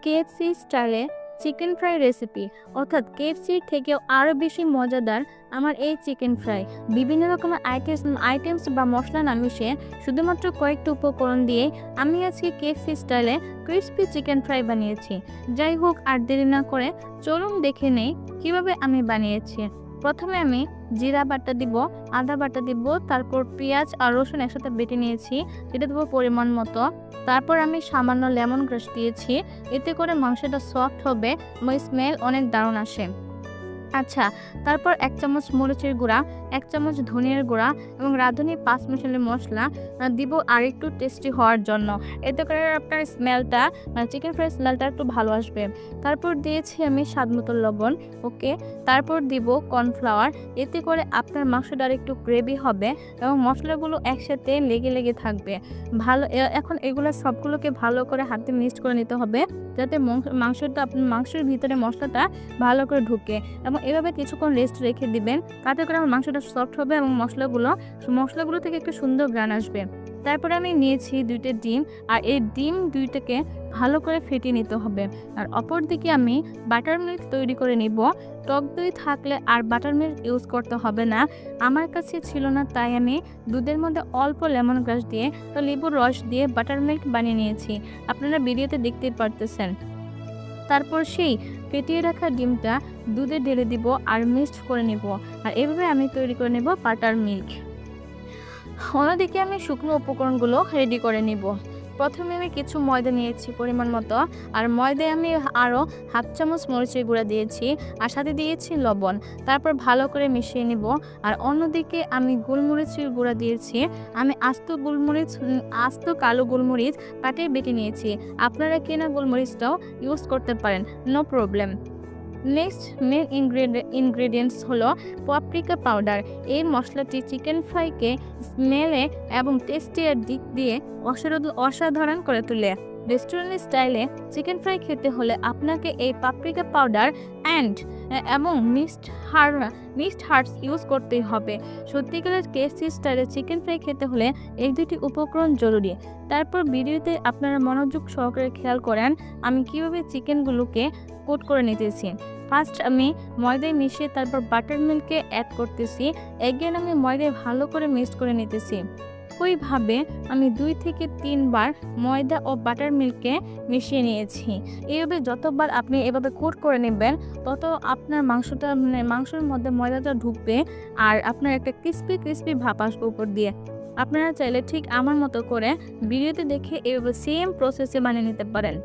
KFC স্টাইলে chicken fry recipe, অর্থাৎ কেএফসির থেকেও আরও বেশি মজাদার আমার এই চিকেন ফ্রাই। বিভিন্ন রকমের আইটেমস বা মশলা না মিশিয়ে শুধুমাত্র কয়েকটা উপকরণ দিয়ে আমি আজকে কেএফসি স্টাইলে ক্রিস্পি চিকেন ফ্রাই বানিয়েছি। যাই হোক, আর দেরি না করে চলুন দেখে নেই কিভাবে আমি বানিয়েছি। প্রথমে আমি জিরা বাটা দিব, আদা বাটা দিব, তারপর পেঁয়াজ আর রসুন একসাথে বেটে নিয়েছি, যেটা দেবো পরিমাণ মতো। তারপর আমি সামান্য লেমন গ্রাস দিয়েছি, এতে করে মাংসটা সফট হবে এবং স্মেল অনেক দারুণ আসে। আচ্ছা, তারপর 1 চামচ মরিচের গুঁড়া, 1 চামচ ধনিয়ার গুঁড়া এবং রাঁধুনি 5 মিশালি মশলা দিব আর একটু টেস্টি হওয়ার জন্য। এতে করে আপনার স্মেলটা চিকেন ফ্রাই স্মেলটা একটু ভালো আসবে। তারপর দিয়েছি আমি স্বাদমতো লবণ, ওকে। তারপর দিব কর্নফ্লাওয়ার, এতে করে আপনার মাংসটা আর একটু গ্রেভি হবে এবং মশলাগুলো একসাথে লেগে লেগে থাকবে ভালো। এখন এগুলো সবগুলোকে ভালো করে হাতে মিক্সড করে নিতে হবে, যাতে মাংসটা আপনার মাংসের ভিতরে মশলাটা ভালো করে ঢুকে, এবং এভাবে কিছুক্ষণ রেস্ট রেখে দিবেন। তাতে করে আমার মাংসটা সফট হবে এবং মশলাগুলো থেকে একটু সুন্দর গ্রান আসবে। তারপরে আমি নিয়েছি 2টা ডিম, আর এই ডিম 2টাকে ভালো করে ফেটিয়ে নিতে হবে। আর অপর দিকে আমি বাটার মিল্ক তৈরি করে নিব। টক দই থাকলে আর বাটার মিল্ক ইউজ করতে হবে না, আমার কাছে ছিল না, তাই আমি দুধের মধ্যে অল্প লেমন গ্রাস দিয়ে লেবুর রস দিয়ে বাটার মিল্ক বানিয়ে নিয়েছি। আপনারা ভিডিওতে দেখতেই পারতেছেন। তারপর সেই ফেটিয়ে রাখা ডিমটা দুধে ঢেলে দিব আর মিক্সড করে নেব। আর এভাবে আমি তৈরি করে নেব বাটার মিল্ক। অন্যদিকে আমি শুকনো উপকরণগুলো রেডি করে নিব। প্রথমে আমি কিছু ময়দা নিয়েছি পরিমাণ মতো, আর ময়দায় আমি আরও 1/2 চামচ মরিচের গুঁড়া দিয়েছি আর সাথে দিয়েছি লবণ। তারপর ভালো করে মিশিয়ে নিব। আর অন্যদিকে আমি গোলমরিচের গুঁড়া দিয়েছি। আমি আস্ত কালো গোলমরিচ পাটিয়ে বেটে নিয়েছি। আপনারা কেনা গোলমরিচটাও ইউজ করতে পারেন, no problem. Next main ingredients হলো পাপরিকা পাউডার। এই মশলাটি চিকেন ফ্রাইকে স্মেলে এবং টেস্টের দিক দিয়ে অসাধারণ করে তোলে। রেস্টুরেন্ট স্টাইলে চিকেন ফ্রাই খেতে হলে আপনাকে এই পাপরিকা পাউডার এবং মিক্সড হার্বস ইউজ করতেই হবে। সত্যিকারের কেএফসি স্টাইলে চিকেন ফ্রাই খেতে হলে এই 2টি উপকরণ জরুরি। তারপর ভিডিওতে আপনারা মনোযোগ সহকারে খেয়াল করেন আমি কিভাবে চিকেনগুলোকে কোট করে নিতেছি। ফার্স্ট আমি ময়দায় মিশিয়ে তারপর বাটার মিল্কে অ্যাড করতেছি। এগেন আমি ময়দায় ভালো করে মিক্সড করে নিতেছি। ওইভাবে আমি 2 থেকে 3 বার ময়দা ও বাটার মিল্ককে মিশিয়ে নিয়েছি। এইভাবে যতবার আপনি এভাবে কোট করে নেবেন, তত আপনার মাংসের মধ্যে ময়দাটা ঢুকবে আর আপনার একটা ক্রিস্পি ভাব আসবে উপর দিয়ে। আপনারা চাইলে ঠিক আমার মতো করে ভিডিওতে দেখে এভাবে সেম প্রসেসে বানিয়ে নিতে পারেন।